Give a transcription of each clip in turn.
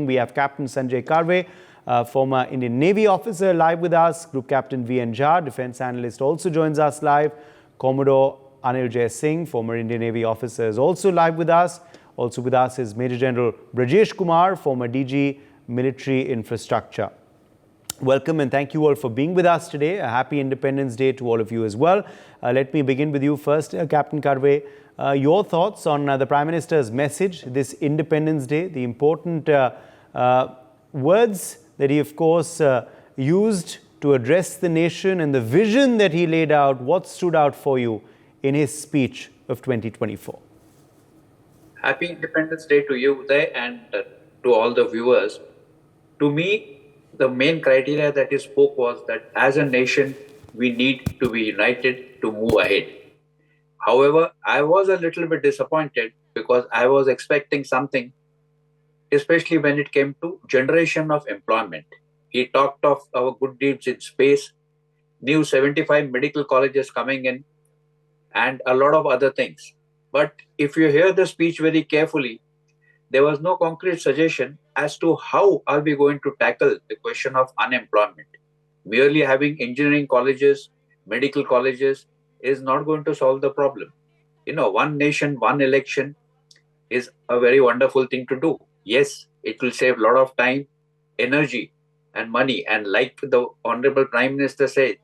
We have Captain Sanjay Karve, former Indian Navy officer, live with us. Group Captain V.N. Jha, defense analyst, also joins us live. Commodore Anil Jay Singh, former Indian Navy officer, is also live with us. Also with us is Major General Brajesh Kumar, former DG, Military Infrastructure. Welcome and thank you all for being with us today. A happy Independence Day to all of you as well. Let me begin with you first, Captain Karve. Your thoughts on the Prime Minister's message this Independence Day, the important words that he, of course, used to address the nation and the vision that he laid out. What stood out for you in his speech of 2024? Happy Independence Day to you, Uday, and to all the viewers. To me, the main criteria that he spoke was that as a nation, we need to be united to move ahead. However, I was a little bit disappointed because I was expecting something, especially when it came to generation of employment. He talked of our good deeds in space, new 75 medical colleges coming in, and a lot of other things. But if you hear the speech very carefully, there was no concrete suggestion as to how are we going to tackle the question of unemployment. Merely having engineering colleges, medical colleges is not going to solve the problem. One nation, one election is a very wonderful thing to do. Yes, it will save a lot of time, energy, and money. And like the Honorable Prime Minister said,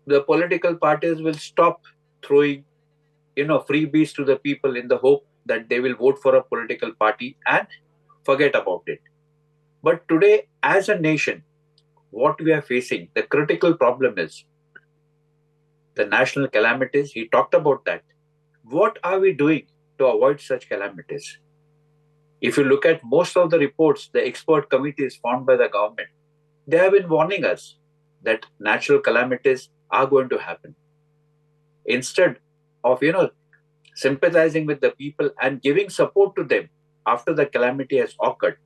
the political parties will stop throwing freebies to the people in the hope that they will vote for a political party and forget about it. But today, as a nation, what we are facing, the critical problem is the national calamities. He talked about that. What are we doing to avoid such calamities? If you look at most of the reports, the expert committees formed by the government, they have been warning us that natural calamities are going to happen. Instead of, sympathizing with the people and giving support to them after the calamity has occurred,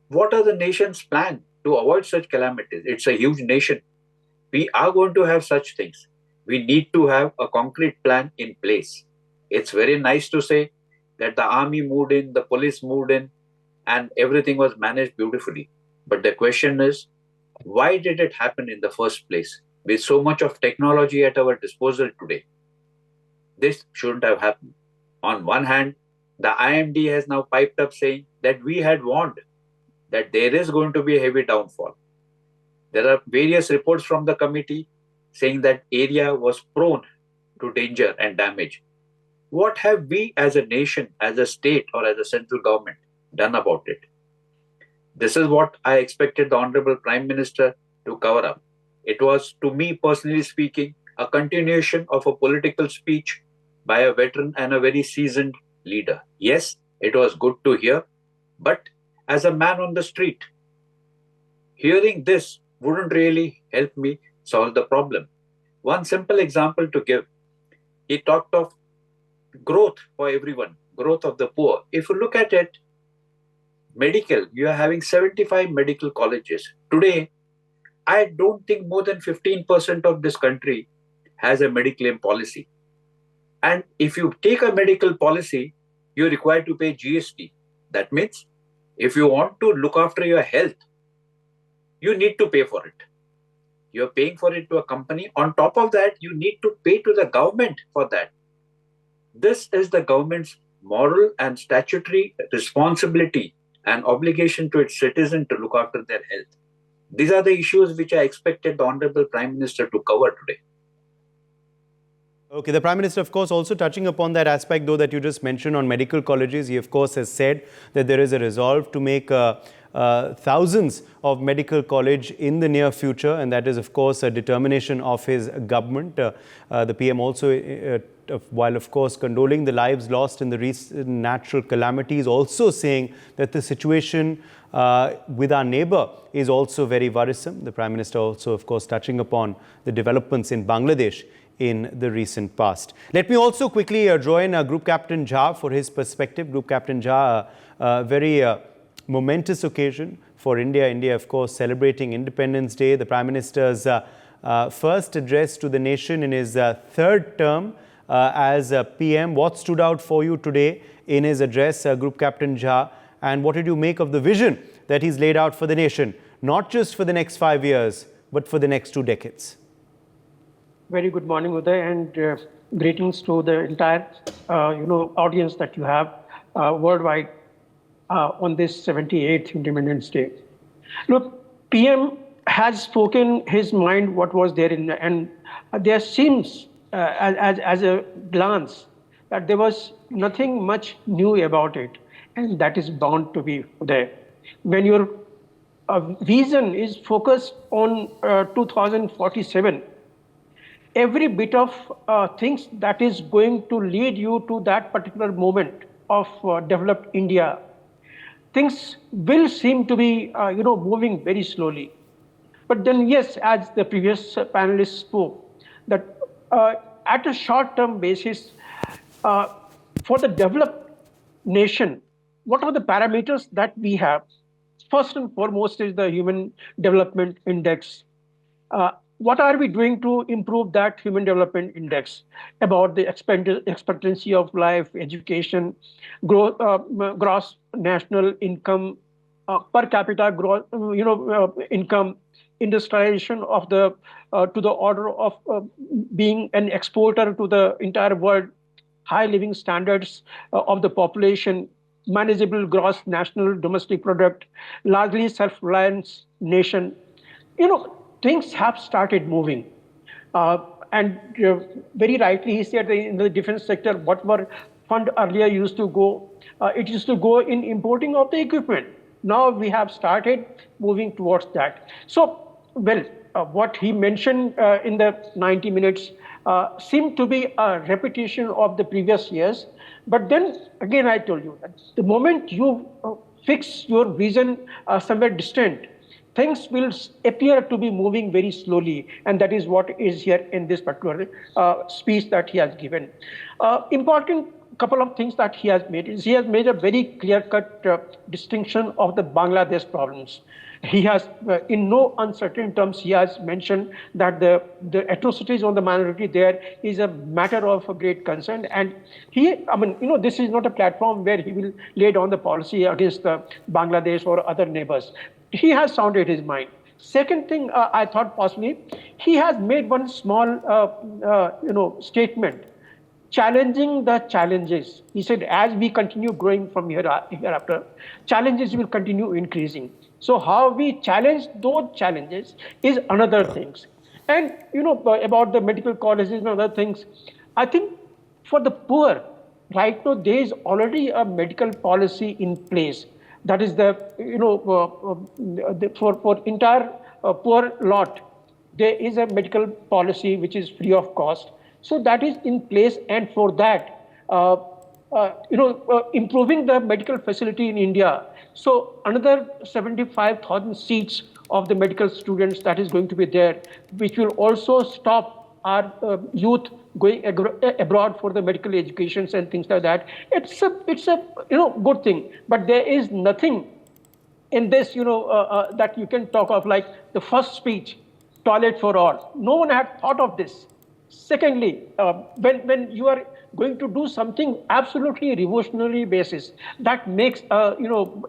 what are the nation's plan to avoid such calamities? It's a huge nation. We are going to have such things. We need to have a concrete plan in place. It's very nice to say that the army moved in, the police moved in, and everything was managed beautifully. But the question is, why did it happen in the first place? With so much of technology at our disposal today, this shouldn't have happened. On one hand, the IMD has now piped up saying that we had warned that there is going to be a heavy downfall. There are various reports from the committee saying that area was prone to danger and damage. What have we as a nation, as a state, or as a central government done about it? This is what I expected the Honorable Prime Minister to cover up. It was, to me personally speaking, a continuation of a political speech by a veteran and a very seasoned leader. Yes, it was good to hear, but as a man on the street, hearing this wouldn't really help me solve the problem. One simple example to give, he talked of growth for everyone, growth of the poor. If you look at it, medical, you are having 75 medical colleges. Today, I don't think more than 15% of this country has a medical policy. And if you take a medical policy, you're required to pay GST. That means if you want to look after your health, you need to pay for it. You're paying for it to a company. On top of that, you need to pay to the government for that. This is the government's moral and statutory responsibility and obligation to its citizens to look after their health. These are the issues which I expected the Honorable Prime Minister to cover today. Okay, the Prime Minister, of course, also touching upon that aspect, though, that you just mentioned on medical colleges. He, of course, has said that there is a resolve to make thousands of medical college in the near future, and that is, of course, a determination of his government. The PM also, while, of course, condoling the lives lost in the recent natural calamities, also saying that the situation with our neighbor is also very worrisome. The Prime Minister also, of course, touching upon the developments in Bangladesh in the recent past. Let me also quickly join Group Captain Jha for his perspective. Group Captain Jha, a very momentous occasion for India. India, of course, celebrating Independence Day. The Prime Minister's first address to the nation in his third term as PM. What stood out for you today in his address, Group Captain Jha? And what did you make of the vision that he's laid out for the nation, not just for the next 5 years, but for the next 2 decades? Very good morning, Uday, and greetings to the entire, audience that you have worldwide on this 78th Independence Day. Look, PM has spoken his mind what was there and there seems, as a glance, that there was nothing much new about it, and that is bound to be there. When your vision is focused on 2047, every bit of things that is going to lead you to that particular moment of developed India, things will seem to be, moving very slowly. But then, yes, as the previous panelists spoke, that at a short-term basis, for the developed nation, what are the parameters that we have? First and foremost is the Human Development Index. What are we doing to improve that Human Development Index about the expectancy of life, education, gross national income, per capita income, industrialization of the to the order of being an exporter to the entire world, high living standards of the population, manageable gross national domestic product, largely self-reliance nation. Things have started moving. And very rightly, he said in the defense sector, whatever fund earlier used to go, it used to go in importing of the equipment. Now we have started moving towards that. So, well, what he mentioned in the 90 minutes seemed to be a repetition of the previous years. But then again, I told you that the moment you fix your vision somewhere distant, things will appear to be moving very slowly, and that is what is here in this particular speech that he has given. Important couple of things that he has made is he has made a very clear-cut distinction of the Bangladesh problems. He has, in no uncertain terms, he has mentioned that the atrocities on the minority there is a matter of a great concern. And this is not a platform where he will lay down the policy against the Bangladesh or other neighbors. He has sounded his mind. Second thing, I thought possibly, he has made one small, statement, challenging the challenges. He said, as we continue growing from hereafter, challenges will continue increasing. So how we challenge those challenges is another thing. And, about the medical colleges and other things, I think for the poor, right now, there is already a medical policy in place. That is for entire poor lot, there is a medical policy which is free of cost. So that is in place, and for that, improving the medical facility in India. So another 75,000 seats of the medical students that is going to be there, which will also stop our youth going abroad for the medical educations and things like that. It's a good thing, but there is nothing in this that you can talk of like the first speech, toilet for all. No one had thought of this. Secondly, when you are going to do something absolutely revolutionary basis that makes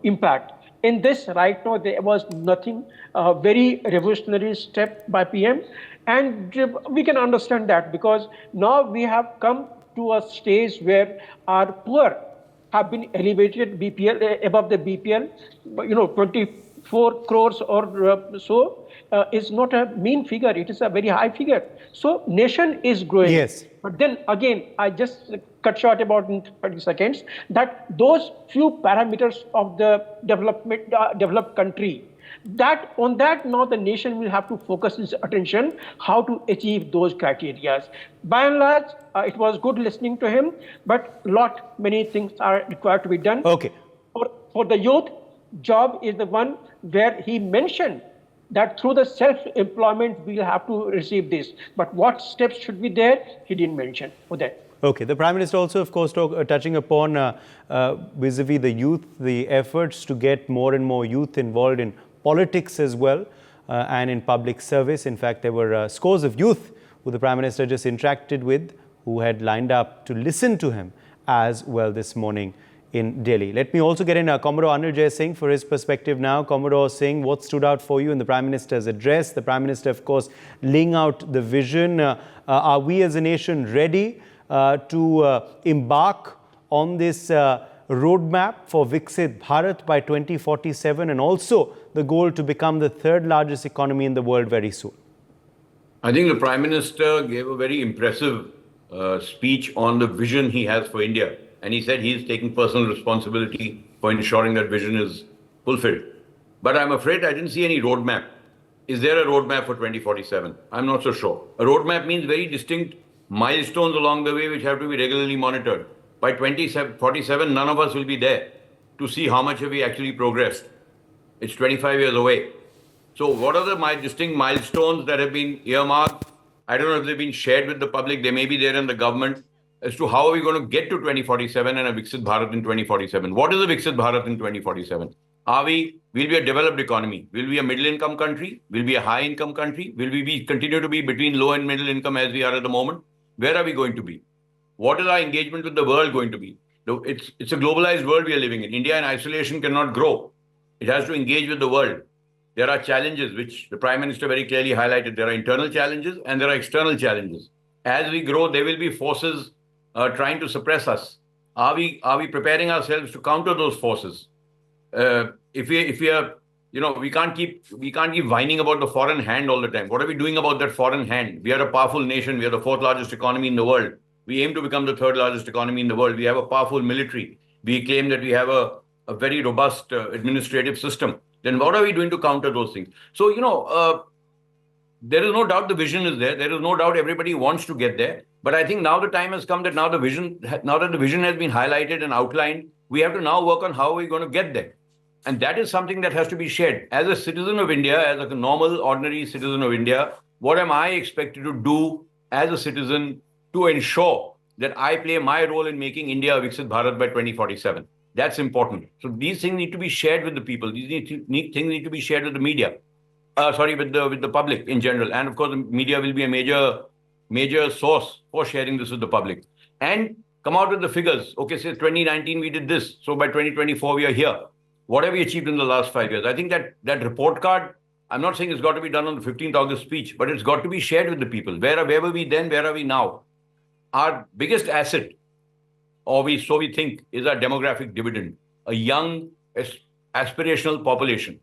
impact. In this right now, there was nothing very revolutionary step by PM, and we can understand that because now we have come to a stage where our poor have been elevated BPL above the BPL, 24 crores or so. Is not a mean figure, it is a very high figure. So nation is growing. Yes. But then again, I just cut short about in 30 seconds, that those few parameters of the developed country, that on that now the nation will have to focus its attention how to achieve those criteria. By and large, it was good listening to him, but many things are required to be done. Okay. For the youth, job is the one where he mentioned that through the self-employment, we'll have to receive this. But what steps should be there, he didn't mention for that. Okay. The Prime Minister also, of course, touching upon vis-a-vis the youth, the efforts to get more and more youth involved in politics as well and in public service. In fact, there were scores of youth who the Prime Minister just interacted with, who had lined up to listen to him as well this morning in Delhi. Let me also get in Commodore Anil Jay Singh for his perspective now. Commodore Singh, what stood out for you in the Prime Minister's address? The Prime Minister, of course, laying out the vision. Are we as a nation ready to embark on this roadmap for Viksit Bharat by 2047, and also the goal to become the third largest economy in the world very soon? I think the Prime Minister gave a very impressive speech on the vision he has for India. And he said he is taking personal responsibility for ensuring that vision is fulfilled. But I'm afraid I didn't see any roadmap. Is there a roadmap for 2047? I'm not so sure. A roadmap means very distinct milestones along the way which have to be regularly monitored. By 2047, none of us will be there to see how much have we actually progressed. It's 25 years away. So what are the distinct milestones that have been earmarked? I don't know if they've been shared with the public. They may be there in the government as to how are we going to get to 2047 and a Viksit Bharat in 2047. What is a Viksit Bharat in 2047? Will we be a developed economy? Will we be a middle income country? Will we be a high income country? Will we continue to be between low and middle income as we are at the moment? Where are we going to be? What is our engagement with the world going to be? It's a globalized world we are living in. India in isolation cannot grow. It has to engage with the world. There are challenges which the Prime Minister very clearly highlighted. There are internal challenges and there are external challenges. As we grow, there will be forces trying to suppress us. Are we preparing ourselves to counter those forces? If we are, we can't keep whining about the foreign hand all the time. What are we doing about that foreign hand? We are a powerful nation. We are the fourth largest economy in the world. We aim to become the third largest economy in the world. We have a powerful military. We claim that we have a very robust administrative system. Then what are we doing to counter those things? So, there is no doubt the vision is there. There is no doubt everybody wants to get there. But I think now the time has come that now that the vision has been highlighted and outlined, we have to now work on how we're going to get there. And that is something that has to be shared. As a citizen of India, as a normal, ordinary citizen of India, what am I expected to do as a citizen to ensure that I play my role in making India a Viksit Bharat by 2047? That's important. So these things need to be shared with the people. These things need to be shared with the media. With the public in general. And of course, the media will be a major source for sharing this with the public. And come out with the figures. Okay, say 2019 we did this. So by 2024 we are here. What have we achieved in the last 5 years? I think that report card, I'm not saying it's got to be done on the 15th August speech, but it's got to be shared with the people. Where were we then? Where are we now? Our biggest asset, so we think, is our demographic dividend. A young, aspirational population.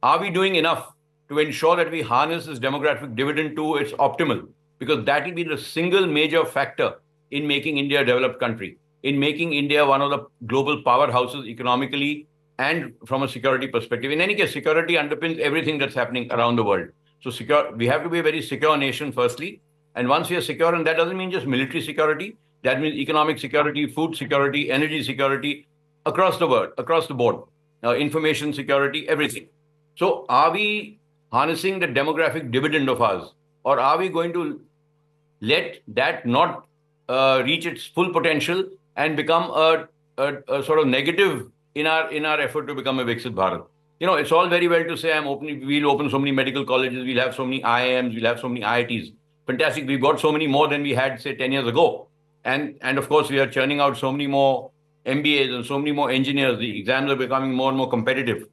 Are we doing enough to ensure that we harness this demographic dividend to its optimal? Because that will be the single major factor in making India a developed country, in making India one of the global powerhouses economically and from a security perspective. In any case, security underpins everything that's happening around the world. So we have to be a very secure nation, firstly. And once we are secure, and that doesn't mean just military security, that means economic security, food security, energy security, across the board, information security, everything. So are we harnessing the demographic dividend of ours, or are we going to let that not reach its full potential and become a sort of negative in our effort to become a Viksit Bharat? It's all very well to say we'll open so many medical colleges, we'll have so many IIMs, we'll have so many IITs. Fantastic. We've got so many more than we had, say, 10 years ago. And of course, we are churning out so many more MBAs and so many more engineers. The exams are becoming more and more competitive.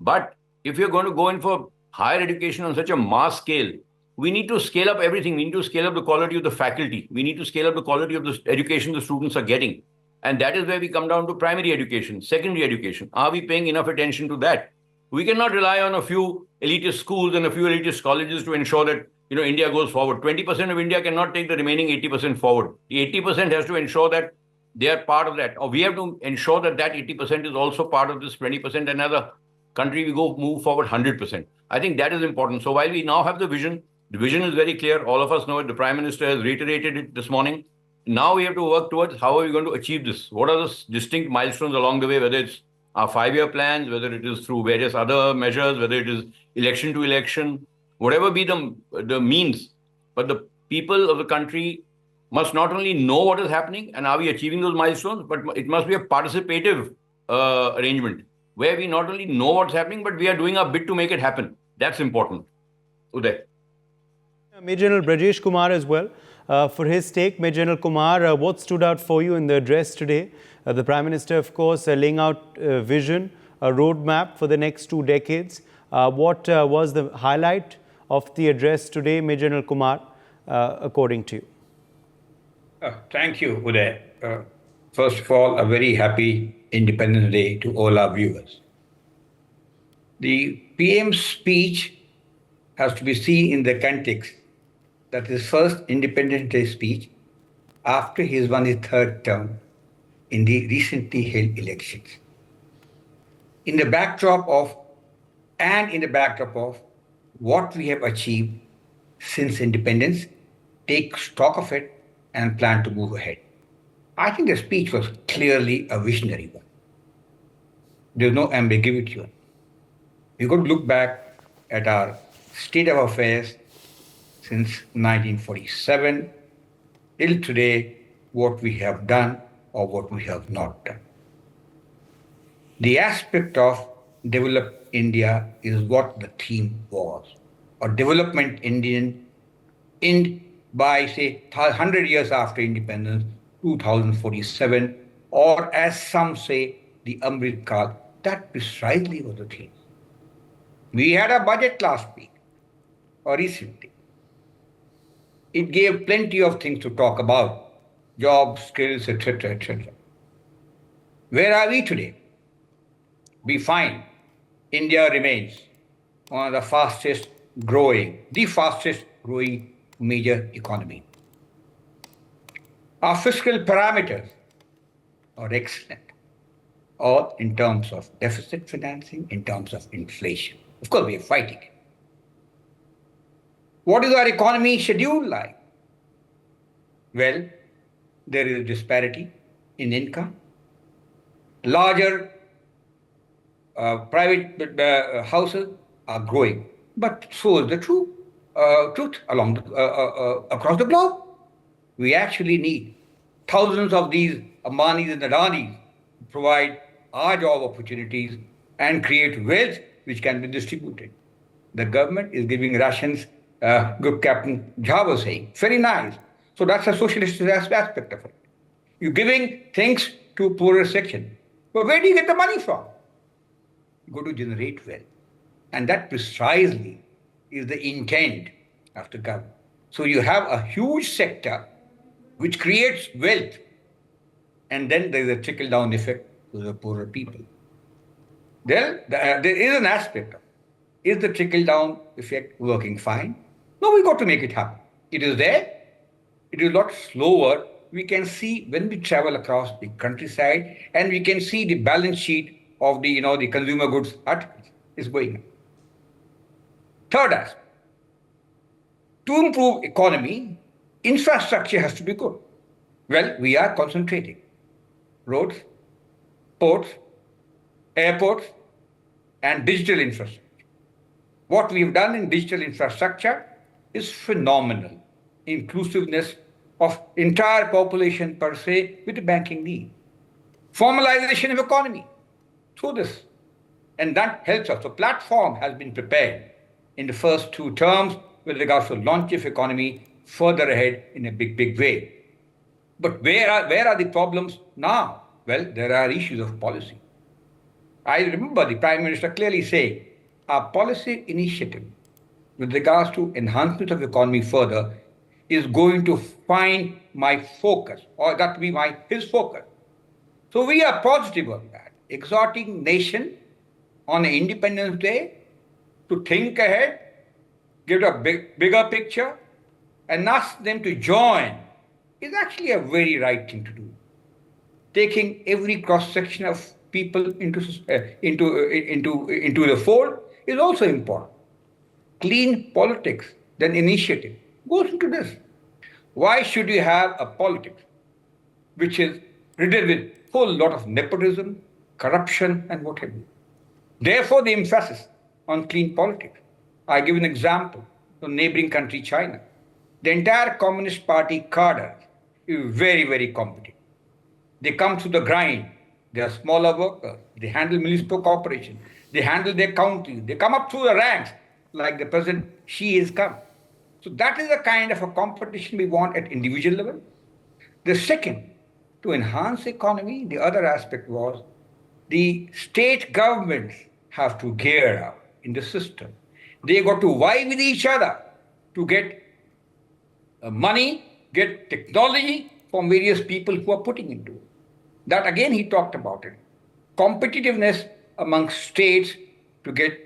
But if you're going to go in for higher education on such a mass scale, we need to scale up everything. We need to scale up the quality of the faculty. We need to scale up the quality of the education the students are getting. And that is where we come down to primary education, secondary education. Are we paying enough attention to that? We cannot rely on a few elitist schools and a few elitist colleges to ensure that India goes forward. 20% of India cannot take the remaining 80% forward. The 80% has to ensure that they are part of that. Or we have to ensure that 80% is also part of this 20%. And as a country, we move forward 100%. I think that is important. So while we now have the vision is very clear. All of us know it. The Prime Minister has reiterated it this morning. Now we have to work towards how are we going to achieve this? What are the distinct milestones along the way, whether it's our 5-year plans, whether it is through various other measures, whether it is election to election, whatever be the means. But the people of the country must not only know what is happening and are we achieving those milestones, but it must be a participative arrangement where we not only know what's happening, but we are doing our bit to make it happen. That's important. Uday. Major General Brajesh Kumar as well. for his take. Major General Kumar, what stood out for you in the address today? The Prime Minister, of course, laying out a vision, a roadmap for the next 2 decades. What was the highlight of the address today, Major General Kumar, according to you? Thank you, Uday. First of all, a very happy Independence Day to all our viewers. The PM's speech has to be seen in the context that his first Independence Day speech after he has won his third term in the recently held elections. In the backdrop of what we have achieved since independence, take stock of it and plan to move ahead. I think the speech was clearly a visionary one. There's no ambiguity on it. We could look back at our state of affairs since 1947 till today, what we have done or what we have not done. The aspect of develop India is what the theme was, or development Indian by say 100 years after independence, 2047, or as some say, the Amrit Kal. That precisely was the theme. We had a budget last week, or recently. It gave plenty of things to talk about, jobs, skills, etc., etc. Where are we today? We find India remains one of the fastest growing major economy. Our fiscal parameters are excellent, or in terms of deficit financing, in terms of inflation. Of course, we are fighting it. What is our economy schedule like? Well, there is a disparity in income. Larger private houses are growing, but so is the truth across the globe. We actually need thousands of these Ambanis and Adanis to provide our job opportunities and create wealth which can be distributed. The government is giving rations, good Captain Jha was saying. Very nice. So that's a socialist aspect of it. You're giving things to poorer section. But where do you get the money from? You go to generate wealth. And that precisely is the intent of the government. So you have a huge sector which creates wealth. And then there is a trickle-down effect to the poorer people. There is an aspect of it. Is the trickle-down effect working fine? No, we got to make it happen. It is there. It is a lot slower. We can see when we travel across the countryside, and we can see the balance sheet of the consumer goods articles is going up. Third aspect. To improve economy, infrastructure has to be good. Well, we are concentrating. Roads, ports, airports, and digital infrastructure. What we've done in digital infrastructure is phenomenal. Inclusiveness of entire population per se with a banking need. Formalization of economy through this. And that helps us. The platform has been prepared in the first 2 terms with regards to launch of economy further ahead in a big way. But where are the problems now? Well, there are issues of policy. I remember the Prime Minister clearly saying, our policy initiative with regards to enhancement of economy further is going to find my focus, or that will be his focus. So we are positive on that, exhorting nation on Independence Day to think ahead, give a bigger picture, and ask them to join is actually a very right thing to do. Taking every cross-section of people into the fold is also important. Clean politics, then initiative, goes into this. Why should you have a politics which is riddled with a whole lot of nepotism, corruption, and what have you? Therefore, the emphasis on clean politics. I give an example, the neighboring country, China. The entire Communist Party cadre is very, very competent. They come to the grind. They are smaller workers. They handle municipal corporation. They handle their counties. They come up through the ranks like the President Xi has come. So that is the kind of a competition we want at individual level. The second, to enhance the economy, the other aspect was the state governments have to gear up in the system. They got to vie with each other to get money, get technology from various people who are putting into it. That again, he talked about it. Competitiveness among states to get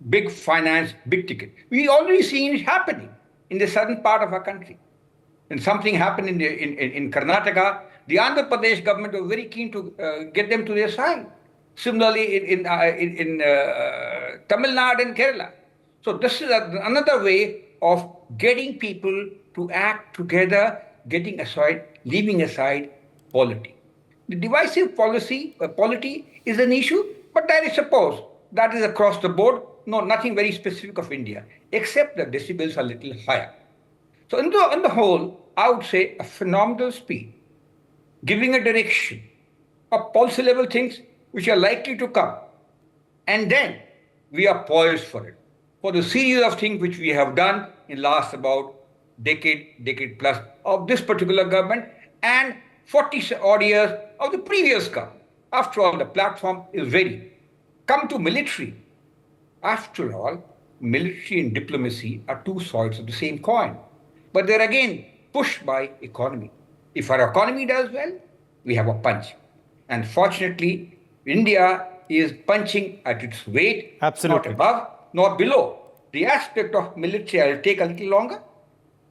big finance, big ticket. We already seen it happening in the southern part of our country. When something happened in Karnataka, the Andhra Pradesh government was very keen to get them to their side. Similarly, in Tamil Nadu and Kerala. So this is another way of getting people to act together, leaving aside polity. The divisive polity is an issue, but I suppose that is across the board. No, nothing very specific of India, except the decibels are a little higher. So on the whole, I would say a phenomenal speed, giving a direction of policy level things which are likely to come. And then we are poised for it, for the series of things which we have done in last about decade plus of this particular government and 40 odd years of the previous government. After all, the platform is ready. Come to military. After all, military and diplomacy are two sides of the same coin. But they're again pushed by economy. If our economy does well, we have a punch. And fortunately, India is punching at its weight, Absolutely. not above, nor below. The aspect of military I'll take a little longer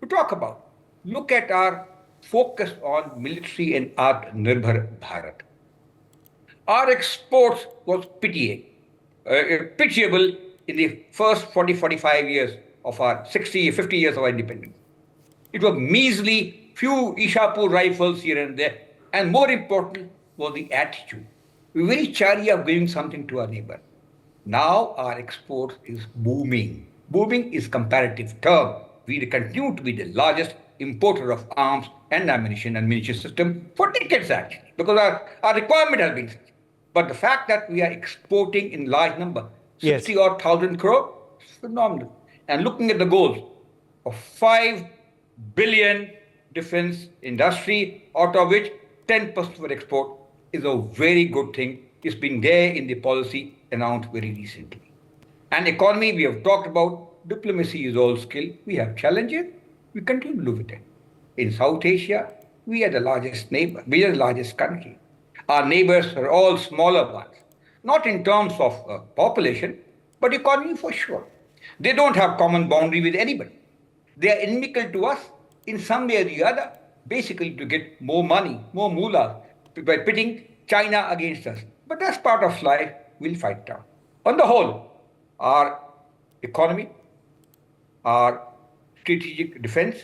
to talk about. Look at our focus on military and Atmanirbhar Bharat. Our exports was pitiable in the first 40-45 years of our 50 years of our independence. It was measly, few Ishapur rifles here and there, and more important was the attitude. We were very chary of giving something to our neighbor. Now our export is booming. Booming is comparative term. We continue to be the largest importer of arms and ammunition and munition system for decades actually, because our requirement has been such. But the fact that we are exporting in large number, 60 odd thousand crore, is phenomenal. And looking at the goals of 5 billion defense industry, out of which 10% for export is a very good thing. It's been there in the policy announced very recently. And economy we have talked about. Diplomacy is all skill. We have challenges. We continue to live with it. In South Asia, we are the largest neighbor. We are the largest country. Our neighbors are all smaller ones. Not in terms of population, but economy for sure. They don't have common boundary with anybody. They are inimical to us in some way or the other, basically to get more money, more moolah, by pitting China against us. But that's part of life. We'll fight it out. On the whole, our economy, our strategic defense,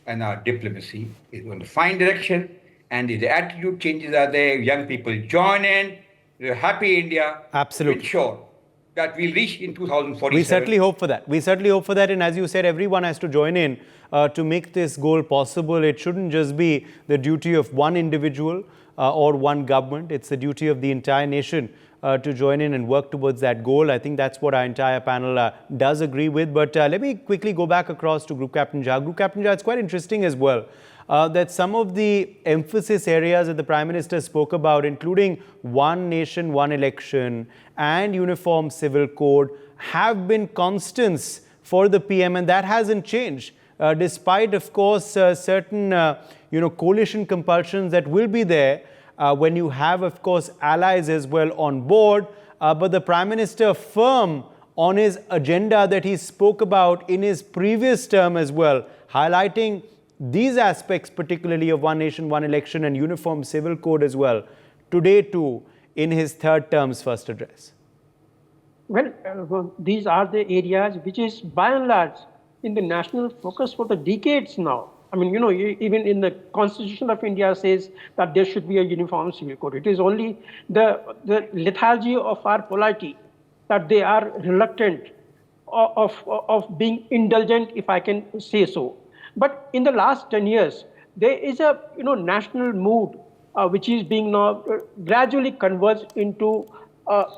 and our diplomacy is going to find direction. And if the attitude changes are there, young people join in, we're happy India. Absolutely. We're sure that we'll reach in 2047. We certainly hope for that. We certainly hope for that. And as you said, everyone has to join in to make this goal possible. It shouldn't just be the duty of one individual or one government. It's the duty of the entire nation to join in and work towards that goal. I think that's what our entire panel does agree with. But let me quickly go back across to Group Captain Jha. Group Captain Jha, it's quite interesting as well that some of the emphasis areas that the Prime Minister spoke about, including one nation, one election and uniform civil code, have been constants for the PM, and that hasn't changed. Despite, of course, certain coalition compulsions that will be there when you have, of course, allies as well on board. But the Prime Minister firm on his agenda that he spoke about in his previous term as well, highlighting these aspects particularly of one nation, one election and uniform civil code as well, today too, in his third term's first address. Well, these are the areas which is by and large in the national focus for the decades now. I mean, even in the Constitution of India says that there should be a uniform civil code. It is only the lethargy of our polity that they are reluctant of being indulgent, if I can say so. But in the last 10 years, there is a national mood which is being now gradually converged into.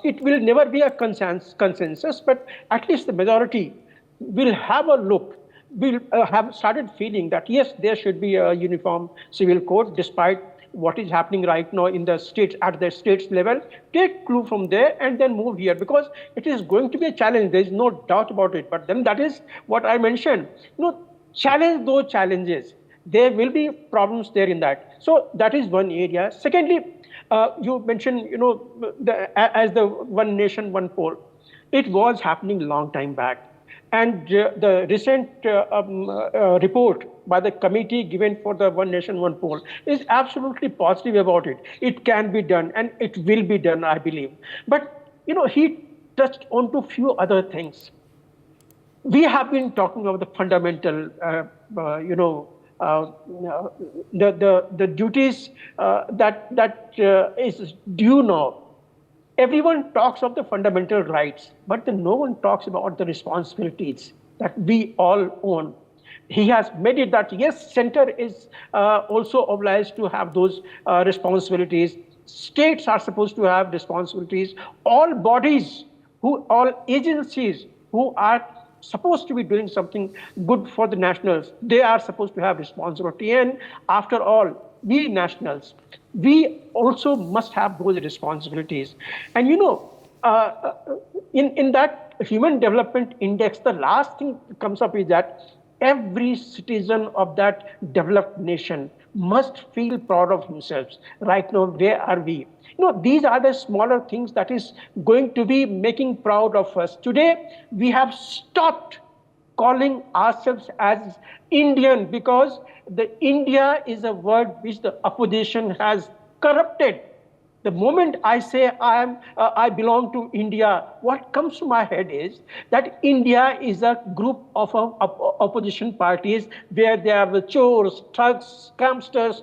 It will never be a consensus, but at least the majority will have a look will have started feeling that yes, there should be a uniform civil code despite what is happening right now in the states, at the states level. Take clue from there and then move here, because it is going to be a challenge. There is no doubt about it. But then that is what I mentioned. Challenge those challenges. There will be problems there in that. So that is one area. Secondly, you mentioned, as the one nation, one poll. It was happening long time back. And the recent report by the committee given for the one nation, one poll is absolutely positive about it. It can be done and it will be done, I believe. But, he touched on to few other things. We have been talking about the fundamental, the duties that is due now. Everyone talks of the fundamental rights, but then no one talks about the responsibilities that we all own. He has made it that, yes, center is also obliged to have those responsibilities. States are supposed to have responsibilities. All bodies, all agencies who are supposed to be doing something good for the nationals, they are supposed to have responsibility. And after all, we nationals, we also must have those responsibilities. And in that Human Development Index, the last thing that comes up is that every citizen of that developed nation must feel proud of himself. Right now, where are we? These are the smaller things that is going to be making proud of us. Today, we have stopped calling ourselves as Indian, because the India is a word which the opposition has corrupted. The moment I say I belong to India, what comes to my head is that India is a group of opposition parties where there are the chores, thugs, scamsters,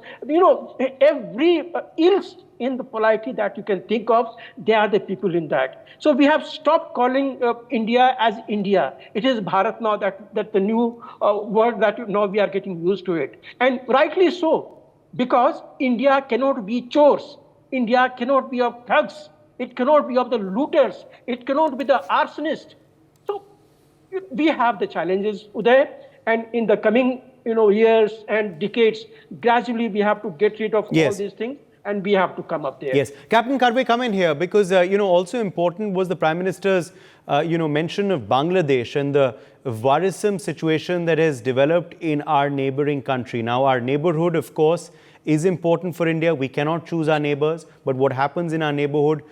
every ills in the polity that you can think of, they are the people in that. So we have stopped calling India as India. It is Bharat now, that the new word that now we are getting used to it. And rightly so, because India cannot be chores. India cannot be of thugs. It cannot be of the looters. It cannot be the arsonist. So we have the challenges, Uday, and in the coming years and decades, gradually we have to get rid of all these things. And we have to come up there. Yes. Captain Karve, come in here, because, also important was the Prime Minister's, mention of Bangladesh and the worrisome situation that has developed in our neighboring country. Now, our neighborhood, of course, is important for India. We cannot choose our neighbors, but what happens in our neighborhood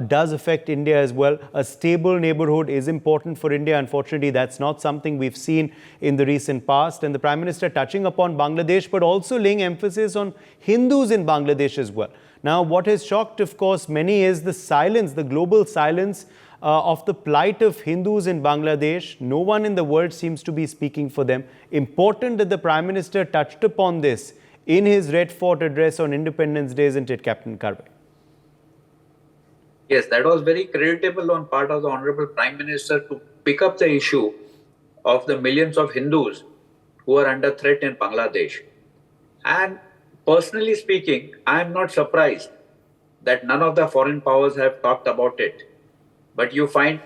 does affect India as well. A stable neighborhood is important for India. Unfortunately, that's not something we've seen in the recent past. And the Prime Minister touching upon Bangladesh, but also laying emphasis on Hindus in Bangladesh as well. Now, what has shocked, of course, many is the silence, the global silence of the plight of Hindus in Bangladesh. No one in the world seems to be speaking for them. Important that the Prime Minister touched upon this in his Red Fort address on Independence Day, isn't it, Captain Karve? Yes, that was very creditable on part of the Honorable Prime Minister to pick up the issue of the millions of Hindus who are under threat in Bangladesh. And personally speaking, I am not surprised that none of the foreign powers have talked about it. But you find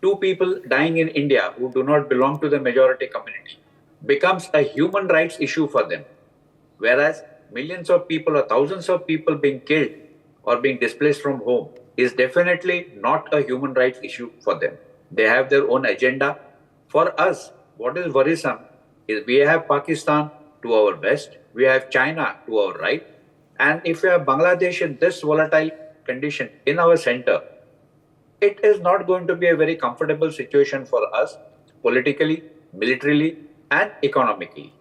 two people dying in India who do not belong to the majority community becomes a human rights issue for them. Whereas millions of people or thousands of people being killed or being displaced from home is definitely not a human rights issue for them. They have their own agenda. For us, what is worrisome is we have Pakistan to our west, we have China to our right, and if we have Bangladesh in this volatile condition in our center, it is not going to be a very comfortable situation for us politically, militarily, and economically.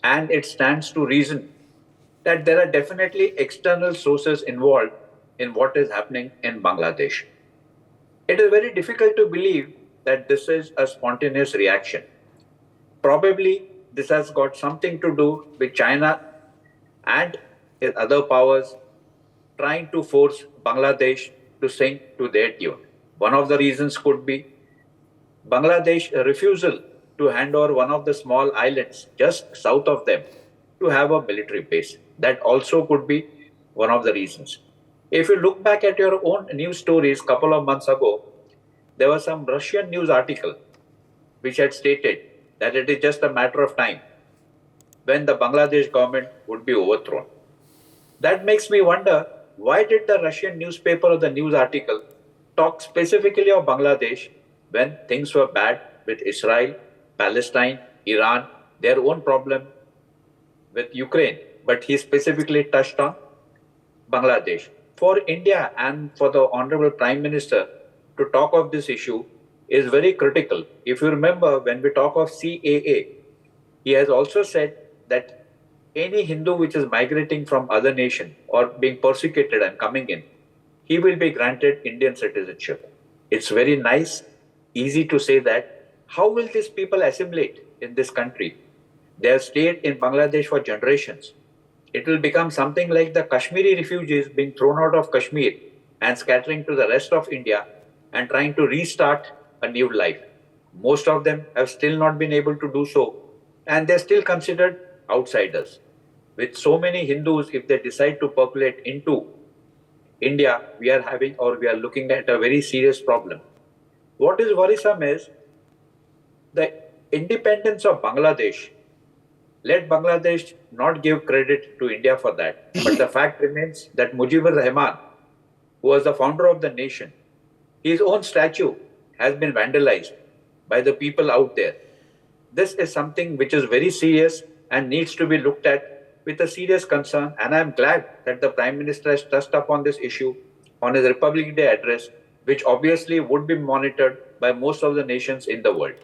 And it stands to reason that there are definitely external sources involved in what is happening in Bangladesh. It is very difficult to believe that this is a spontaneous reaction. Probably this has got something to do with China and its other powers trying to force Bangladesh to sing to their tune. One of the reasons could be Bangladesh's refusal to hand over one of the small islands just south of them to have a military base. That also could be one of the reasons. If you look back at your own news stories a couple of months ago, there was some Russian news article which had stated that it is just a matter of time when the Bangladesh government would be overthrown. That makes me wonder, why did the Russian newspaper or the news article talk specifically of Bangladesh when things were bad with Israel, Palestine, Iran, their own problem with Ukraine? But he specifically touched on Bangladesh. For India and for the Honorable Prime Minister to talk of this issue is very critical. If you remember, when we talk of CAA, he has also said that any Hindu which is migrating from other nation or being persecuted and coming in, he will be granted Indian citizenship. It's very nice, easy to say that. How will these people assimilate in this country? They have stayed in Bangladesh for generations. It will become something like the Kashmiri refugees being thrown out of Kashmir and scattering to the rest of India and trying to restart a new life. Most of them have still not been able to do so, and they're still considered outsiders. With so many Hindus, if they decide to populate into India, we are looking at a very serious problem. What is worrisome is the independence of Bangladesh. Let Bangladesh not give credit to India for that. But the fact remains that Mujibur Rahman, who was the founder of the nation, his own statue has been vandalized by the people out there. This is something which is very serious and needs to be looked at with a serious concern. And I am glad that the Prime Minister has touched upon this issue on his Republic Day address, which obviously would be monitored by most of the nations in the world.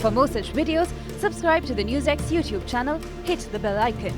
For more such videos, subscribe to the NewsX YouTube channel, hit the bell icon.